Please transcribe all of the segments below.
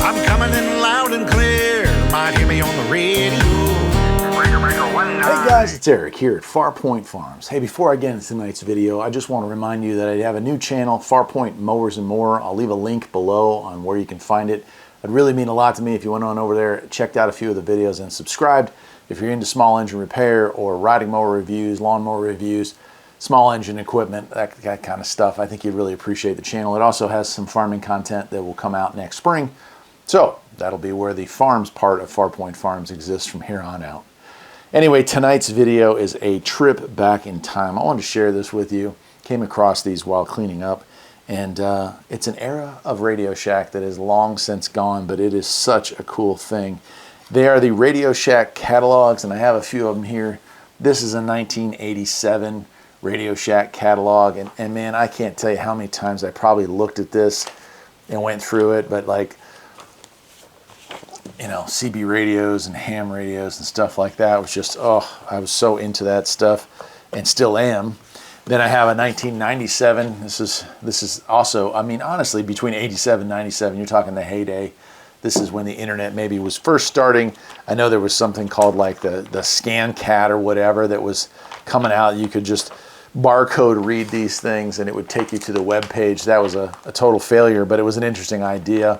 I'm coming in loud and clear. Might hear me on the radio. Hey guys, it's Eric here at Farpoint Farms. Hey, before I get into tonight's video, I just want to remind you that I have a new channel, Farpoint Mowers and More. I'll leave a link below on where you can find it. It'd really mean a lot to me if you went on over there, checked out a few of the videos, and subscribed. If you're into small engine repair or riding mower reviews, lawnmower reviews, small engine equipment, that kind of stuff, I think you'd really appreciate the channel. It also has some farming content that will come out next spring. So that'll be where the farms part of Farpoint Farms exists from here on out. Anyway, tonight's video is a trip back in time. I wanted to share this with you. Came across these while cleaning up, and it's an era of Radio Shack that is long since gone, but it is such a cool thing. They are the Radio Shack catalogs, and I have a few of them here. This is a 1987 Radio Shack catalog, and man, I can't tell you how many times I probably looked at this and went through it, but like, you know, CB radios and ham radios and stuff like that. It was just, oh, I was so into that stuff and still am. Then I have a 1997. This is also, I mean, honestly, between 87 and 97, you're talking the heyday. This is when the internet maybe was first starting. I know there was something called like the Scan Cat or whatever that was coming out. You could just barcode read these things and it would take you to the web page. That was a total failure, but it was an interesting idea.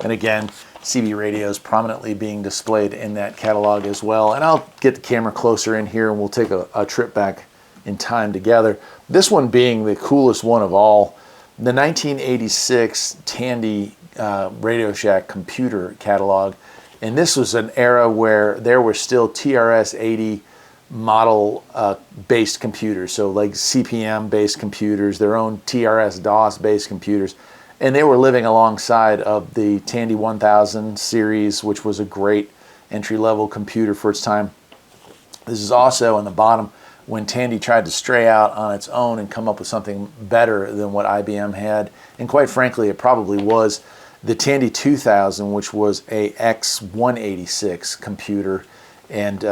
And again, CB radios prominently being displayed in that catalog as well. And I'll get the camera closer in here and we'll take a trip back in time together. This one being the coolest one of all, the 1986 Tandy Radio Shack computer catalog. And this was an era where there were still TRS-80 model based computers. So like CPM based computers, their own TRS-DOS based computers. And they were living alongside of the Tandy 1000 series, which was a great entry-level computer for its time. This is also on the bottom when Tandy tried to stray out on its own and come up with something better than what IBM had. And quite frankly, it probably was the Tandy 2000, which was a X186 computer and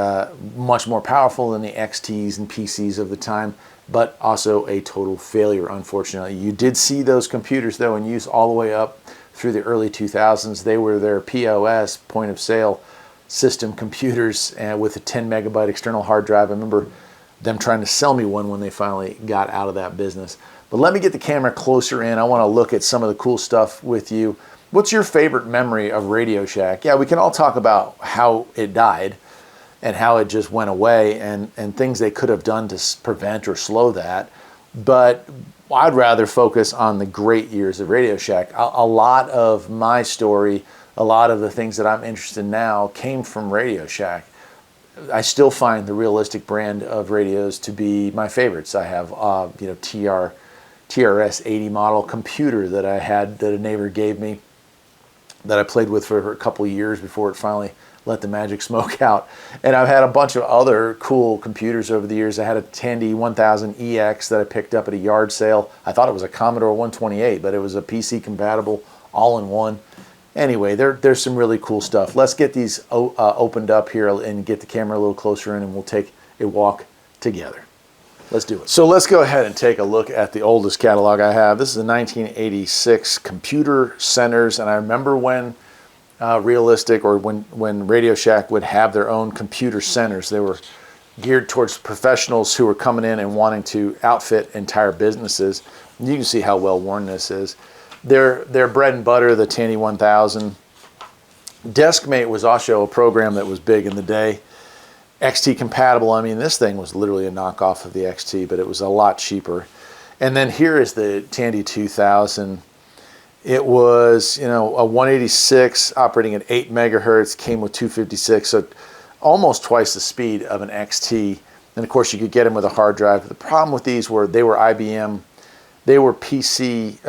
much more powerful than the XTs and PCs of the time, but also a total failure, unfortunately. You did see those computers, though, in use all the way up through the early 2000s. They were their POS, point of sale system computers with a 10 megabyte external hard drive. I remember them trying to sell me one when they finally got out of that business. But let me get the camera closer in. I want to look at some of the cool stuff with you. What's your favorite memory of Radio Shack? Yeah, we can all talk about how it died and how it just went away and things they could have done to prevent or slow that. But I'd rather focus on the great years of Radio Shack. A lot of my story, a lot of the things that I'm interested in now came from Radio Shack. I still find the Realistic brand of radios to be my favorites. I have you know, TRS-80 model computer that I had that a neighbor gave me that I played with for a couple of years before it finally let the magic smoke out. And I've had a bunch of other cool computers over the years. I had a Tandy 1000 EX that I picked up at a yard sale. I thought it was a Commodore 128, but it was a PC compatible all-in-one. Anyway, there's some really cool stuff. Let's get these opened up here and get the camera a little closer in, and we'll take a walk together. Let's do it. So let's go ahead and take a look at the oldest catalog I have. This is a 1986 Computer Centers, and I remember when Realistic or when Radio Shack would have their own computer centers. They were geared towards professionals who were coming in and wanting to outfit entire businesses. And you can see how well worn this is. Their bread and butter, the Tandy 1000. DeskMate was also a program that was big in the day. XT compatible. I mean, this thing was literally a knockoff of the XT, but it was a lot cheaper. And then here is the Tandy 2000. It was, you know, a 186 operating at 8 megahertz, came with 256, so almost twice the speed of an XT. And of course, you could get them with a hard drive. The problem with these were they were IBM, they were PC,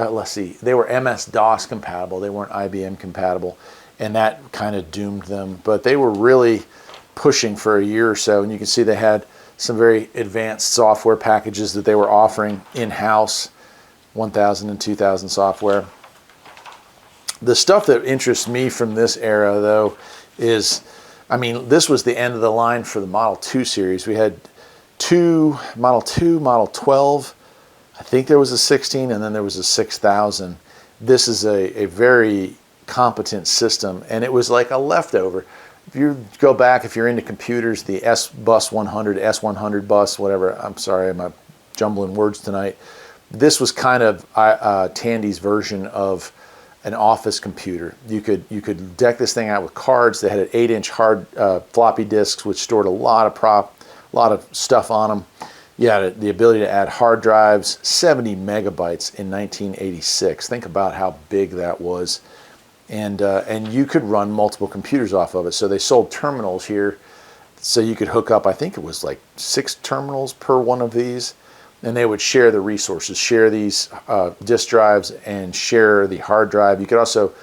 they were MS-DOS compatible. They weren't IBM compatible, and that kind of doomed them. But they were really pushing for a year or so, and you can see they had some very advanced software packages that they were offering in-house, 1000 and 2000 software. The stuff that interests me from this era, though, is, I mean, this was the end of the line for the Model 2 series. We had Model 2, Model 12, I think there was a 16, and then there was a 6000. This is a very competent system, and it was like a leftover. If you go back, if you're into computers, the S-Bus 100, S100 bus, whatever, I'm sorry, I'm jumbling words tonight. This was kind of Tandy's version of an office computer. You could deck this thing out with cards. They had an 8-inch hard floppy disks, which stored a lot of stuff on them. You had the ability to add hard drives, 70 megabytes in 1986. Think about how big that was. And you could run multiple computers off of it. So they sold terminals here, so you could hook up, I think it was like 6 terminals per one of these, and they would share the resources, share these disk drives, and share the hard drive. You could also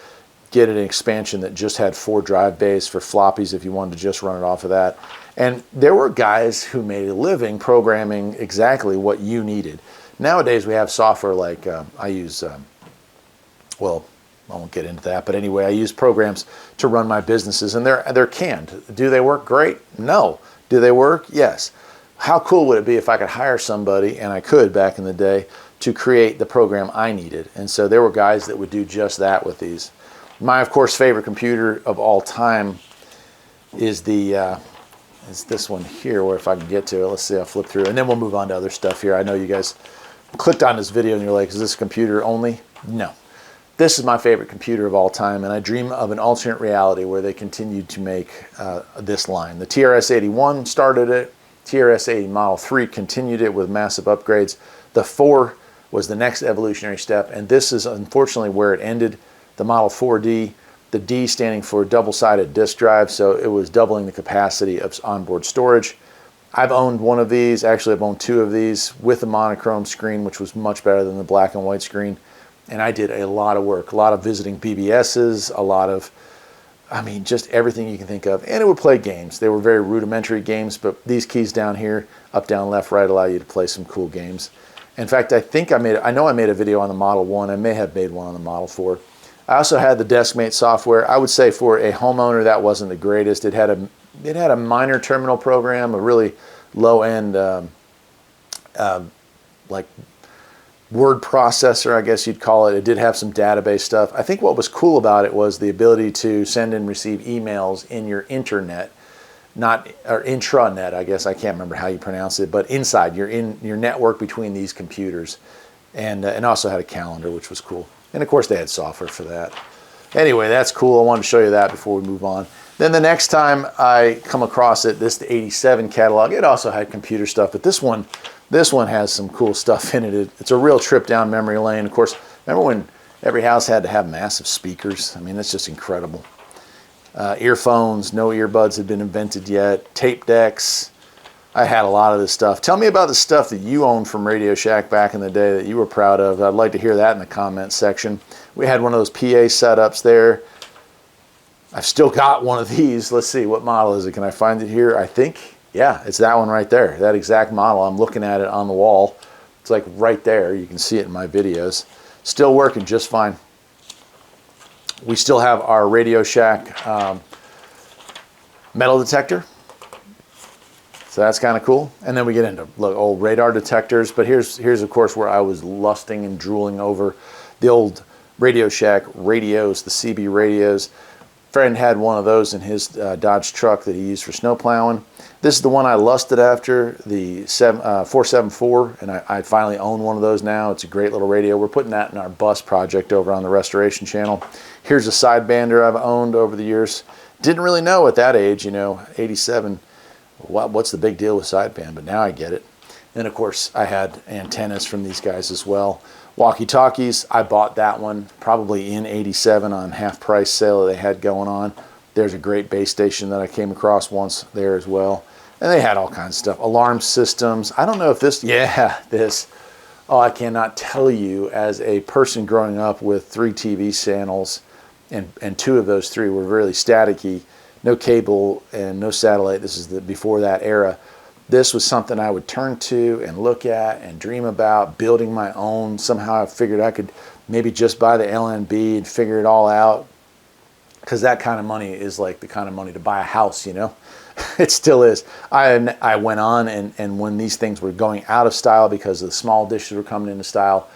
get an expansion that just had 4 drive bays for floppies if you wanted to just run it off of that. And there were guys who made a living programming exactly what you needed. Nowadays we have software like I use, well, I won't get into that, but anyway, I use programs to run my businesses, and they're canned. Do they work great? No. Do they work? Yes. How cool would it be if I could hire somebody, and I could back in the day, to create the program I needed? And so there were guys that would do just that with these. My, of course, favorite computer of all time is this one here, where if I can get to it, let's see, I'll flip through, and then we'll move on to other stuff here. I know you guys clicked on this video and you're like, is this a computer only? No. This is my favorite computer of all time, and I dream of an alternate reality where they continued to make this line. The TRS-81 started it. TRS-80 Model 3 continued it with massive upgrades. The 4 was the next evolutionary step, and this is unfortunately where it ended. The Model 4D, the D standing for double-sided disk drive, so it was doubling the capacity of onboard storage. I've owned one of these. Actually, I've owned 2 of these with a monochrome screen, which was much better than the black and white screen. And I did a lot of work, a lot of visiting BBSs, a lot of, I mean, just everything you can think of. And it would play games. They were very rudimentary games, but these keys down here, up, down, left, right, allow you to play some cool games. In fact, I know I made a video on the Model 1. I may have made one on the Model 4. I also had the DeskMate software. I would say for a homeowner, that wasn't the greatest. It had a minor terminal program, a really low-end, like word processor, I guess you'd call it. It did have some database stuff. I think what was cool about it was the ability to send and receive emails in your internet, or intranet, I guess. I can't remember how you pronounce it, but inside, you're in your network between these computers, and also had a calendar, which was cool. And of course, they had software for that. Anyway, that's cool. I wanted to show you that before we move on. Then the next time I come across it, the 87 catalog, it also had computer stuff, but this one has some cool stuff in it. It's a real trip down memory lane. Of course, remember when every house had to have massive speakers? I mean, that's just incredible. Earphones, no earbuds had been invented yet. Tape decks. I had a lot of this stuff. Tell me about the stuff that you owned from Radio Shack back in the day that you were proud of. I'd like to hear that in the comments section. We had one of those PA setups there. I've still got one of these. Let's see, what model is it? Can I find it here? I think, yeah, it's that one right there. That exact model. I'm looking at it on the wall. It's like right there. You can see it in my videos. Still working just fine. We still have our Radio Shack metal detector. So that's kind of cool. And then we get into old radar detectors. But here's of course where I was lusting and drooling over the old Radio Shack radios, the CB radios. Friend had one of those in his Dodge truck that he used for snow plowing. This is the one I lusted after, the 474, and I finally own one of those now. It's a great little radio. We're putting that in our bus project over on the Restoration Channel. Here's a sidebander I've owned over the years. Didn't really know at that age, 87, what's the big deal with sideband, but now I get it. And of course, I had antennas from these guys as well. Walkie-talkies, I bought that one probably in 87 on half-price sale that they had going on. There's a great base station that I came across once there as well. And they had all kinds of stuff. Alarm systems. I don't know if this, this. Oh, I cannot tell you, as a person growing up with 3 TV channels, and 2 of those 3 were really staticky, no cable and no satellite. This is before that era. This was something I would turn to and look at and dream about, building my own. Somehow I figured I could maybe just buy the LNB and figure it all out, because that kind of money is like the kind of money to buy a house, It still is. I went on, and when these things were going out of style because the small dishes were coming into style,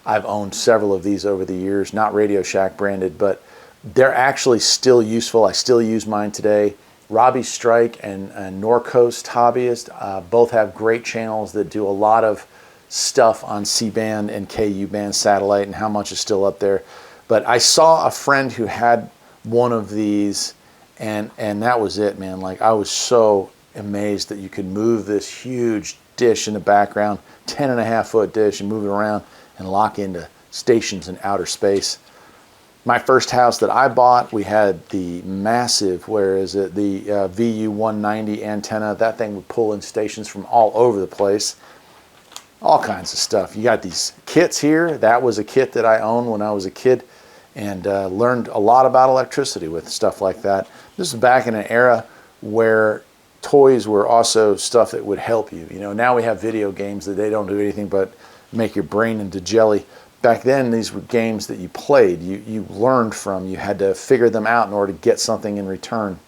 I've owned several of these over the years, not Radio Shack branded, but They're actually still useful. I still use mine today. Robbie Strike and Norcoast Hobbyist both have great channels that do a lot of stuff on C-band and KU band satellite, and how much is still up there. But I saw a friend who had one of these, and that was it, man. Like, I was so amazed that you could move this huge dish in the background, 10.5-foot dish, and move it around and lock into stations in outer space. My first house that I bought, we had the massive, the VU190 antenna. That thing would pull in stations from all over the place. All kinds of stuff. You got these kits here. That was a kit that I owned when I was a kid, and learned a lot about electricity with stuff like that. This is back in an era where toys were also stuff that would help you. You know, now we have video games that they don't do anything but make your brain into jelly. Back then, these were games that you played, you learned from, you had to figure them out in order to get something in return.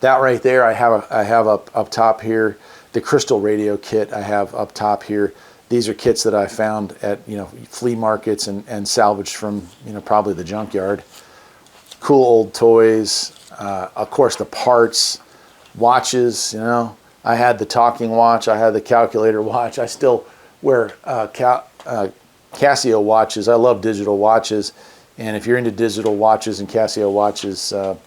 That right there, I have up top here, the Crystal Radio kit I have up top here. These are kits that I found at, you know, flea markets and salvaged from, you know, probably the junkyard. Cool old toys, of course the parts, watches, you know. I had the talking watch, I had the calculator watch. I still wear Casio watches. I love digital watches, and if you're into digital watches and Casio watches, oh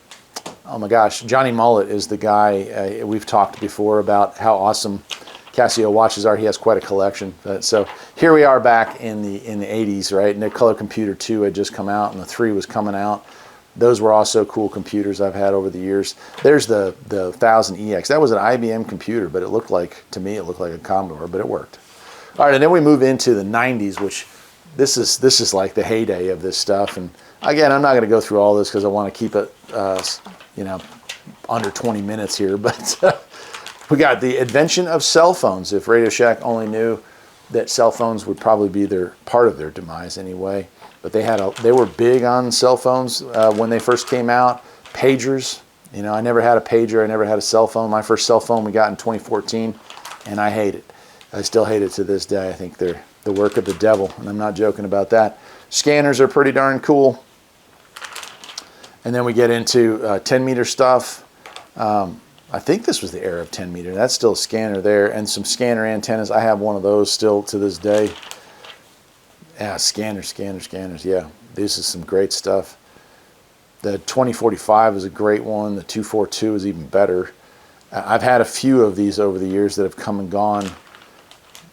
my gosh, Johnny Mullet is the guy. We've talked before about how awesome Casio watches are. He has quite a collection. So here we are back in the 80s, right? And the Color Computer 2 had just come out, and the 3 was coming out. Those were also cool computers I've had over the years. There's the 1000EX. That was an IBM computer, but it looked like, to me, it looked like a Commodore, but it worked. All right, and then we move into the 90s, which this is like the heyday of this stuff. And again, I'm not going to go through all this because I want to keep it, you know, under 20 minutes here. But we got the invention of cell phones. If Radio Shack only knew that cell phones would probably be part of their demise anyway. But they were big on cell phones when they first came out. Pagers, you know, I never had a pager. I never had a cell phone. My first cell phone we got in 2014, and I hate it. I still hate it to this day. I think they're the work of the devil, and I'm not joking about that. Scanners are pretty darn cool. And then we get into 10-meter stuff. I think this was the era of 10-meter. That's still a scanner there, and some scanner antennas. I have one of those still to this day. Yeah, scanners. Yeah, this is some great stuff. The 2045 is a great one. The 242 is even better. I've had a few of these over the years that have come and gone.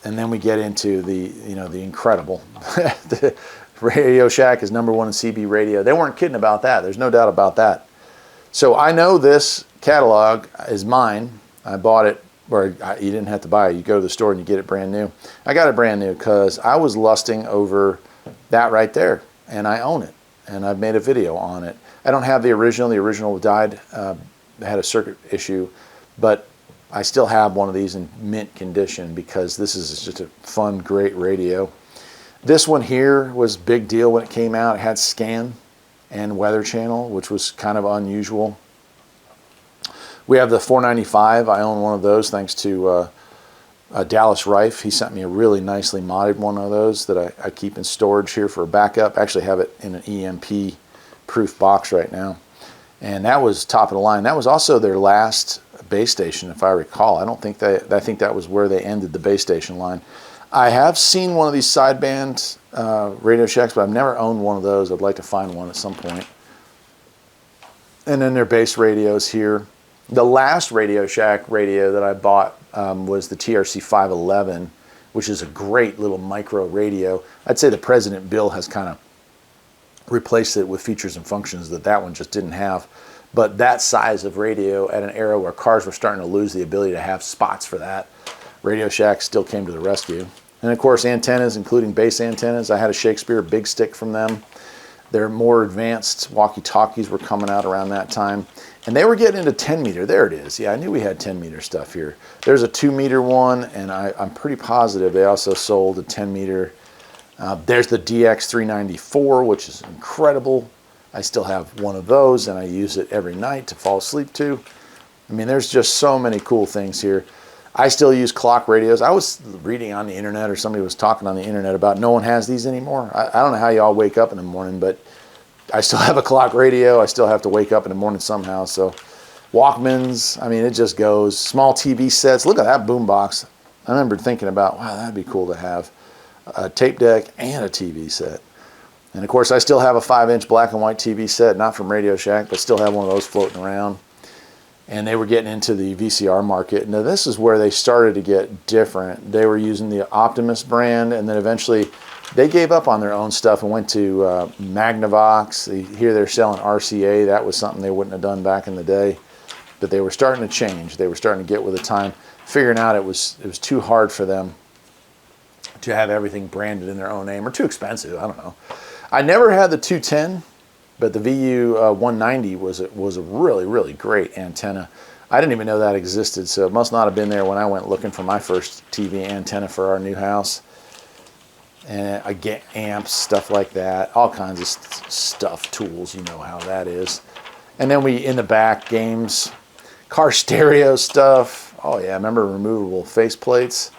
And then we get into the incredible. The Radio Shack is #1 in CB radio. They weren't kidding about that. There's no doubt about that. So I know this catalog is mine. I bought it, or you didn't have to buy it. You go to the store and you get it brand new. I got it brand new because I was lusting over that right there, and I own it, and I've made a video on it. I don't have the original. The original died. Had a circuit issue, but I still have one of these in mint condition because this is just a fun, great radio. This one here was a big deal when it came out. It had scan and weather channel, which was kind of unusual. We have the 495. I own one of those thanks to Dallas Rife. He sent me a really nicely modded one of those that I keep in storage here for a backup. I actually have it in an EMP proof box right now. And that was top of the line. That was also their last base station, if I recall. I think that was where they ended the base station line. I have seen one of these sideband Radio Shacks, but I've never owned one of those. I'd like to find one at some point. And then their base radios here. The last Radio Shack radio that I bought was the TRC 511, which is a great little micro radio. I'd say the President Bill has kind of replaced it with features and functions that one just didn't have. But that size of radio at an era where cars were starting to lose the ability to have spots for that, Radio Shack still came to the rescue. And of course antennas, including base antennas. I had a Shakespeare Big Stick from them. Their more advanced walkie-talkies were coming out around that time. And they were getting into 10-meter. There it is. Yeah, I knew we had 10-meter stuff here. There's a 2-meter one, and I'm pretty positive they also sold a 10-meter. There's the DX394, which is incredible. I still have one of those, and I use it every night to fall asleep to. I mean, there's just so many cool things here. I still use clock radios. I was reading on the internet, or somebody was talking on the internet about no one has these anymore. I don't know how y'all wake up in the morning, but I still have a clock radio. I still have to wake up in the morning somehow. So Walkmans, I mean, it just goes. Small TV sets. Look at that boombox. I remember thinking about, wow, that'd be cool to have a tape deck and a TV set. And of course, I still have a 5-inch black and white TV set, not from Radio Shack, but still have one of those floating around. And they were getting into the VCR market. Now, this is where they started to get different. They were using the Optimus brand, and then eventually they gave up on their own stuff and went to Magnavox. Here they're selling RCA. That was something they wouldn't have done back in the day. But they were starting to change. They were starting to get with the time, figuring out it was too hard for them to have everything branded in their own name, or too expensive. I don't know. I never had the 210, but the VU 190 was a really, really great antenna. I didn't even know that existed, so it must not have been there when I went looking for my first TV antenna for our new house. And I get amps, stuff like that, all kinds of stuff, tools, you know how that is. And then in the back, games, car stereo stuff. Oh yeah, I remember removable faceplates.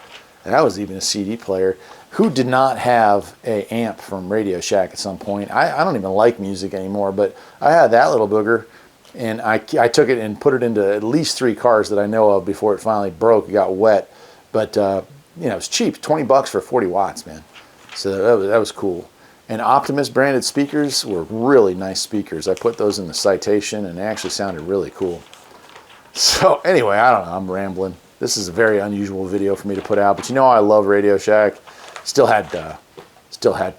That was even a CD player. Who did not have a amp from Radio Shack at some point? I don't even like music anymore, but I had that little booger, and I took it and put it into at least 3 cars that I know of before it finally broke. It got wet, but you know, it's cheap, 20 bucks for 40 watts, man. So that was cool. And Optimus branded speakers were really nice speakers. I put those in the citation, and they actually sounded really cool. So anyway, I don't know, I'm rambling. This is a very unusual video for me to put out, but you know I love Radio Shack. Still had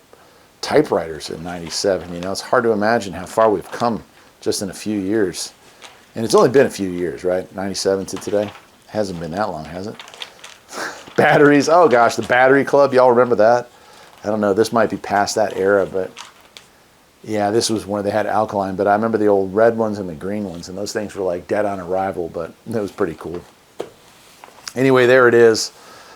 typewriters in '97. You know, it's hard to imagine how far we've come just in a few years. And it's only been a few years, right? '97 to today. Hasn't been that long, has it? Batteries. Oh gosh, the Battery Club. Y'all remember that? I don't know. This might be past that era, but yeah, this was when they had alkaline. But I remember the old red ones and the green ones, and those things were like dead on arrival. But it was pretty cool. Anyway, there it is.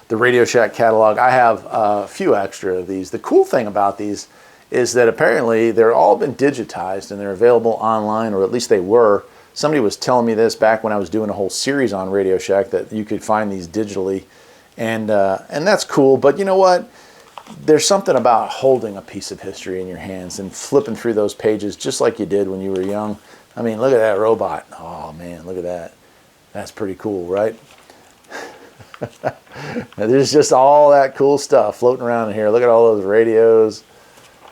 The Radio Shack catalog. I have a few extra of these. The cool thing about these is that apparently they're all been digitized and they're available online, or at least they were. Somebody was telling me this back when I was doing a whole series on Radio Shack, that you could find these digitally, and that's cool. But you know what? There's something about holding a piece of history in your hands and flipping through those pages just like you did when you were young. I mean, look at that robot. Oh man, look at that. That's pretty cool, right? There's just all that cool stuff floating around in here. Look at all those radios,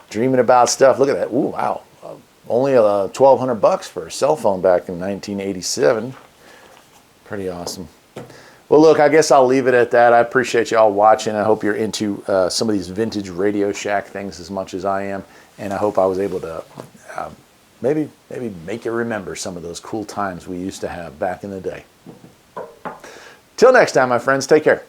dreaming about stuff. Look at that. Ooh, wow. Only $1,200 for a cell phone back in 1987. Pretty awesome. Well, look, I guess I'll leave it at that. I appreciate you all watching. I hope you're into some of these vintage Radio Shack things as much as I am. And I hope I was able to maybe make you remember some of those cool times we used to have back in the day. Till next time, my friends, take care.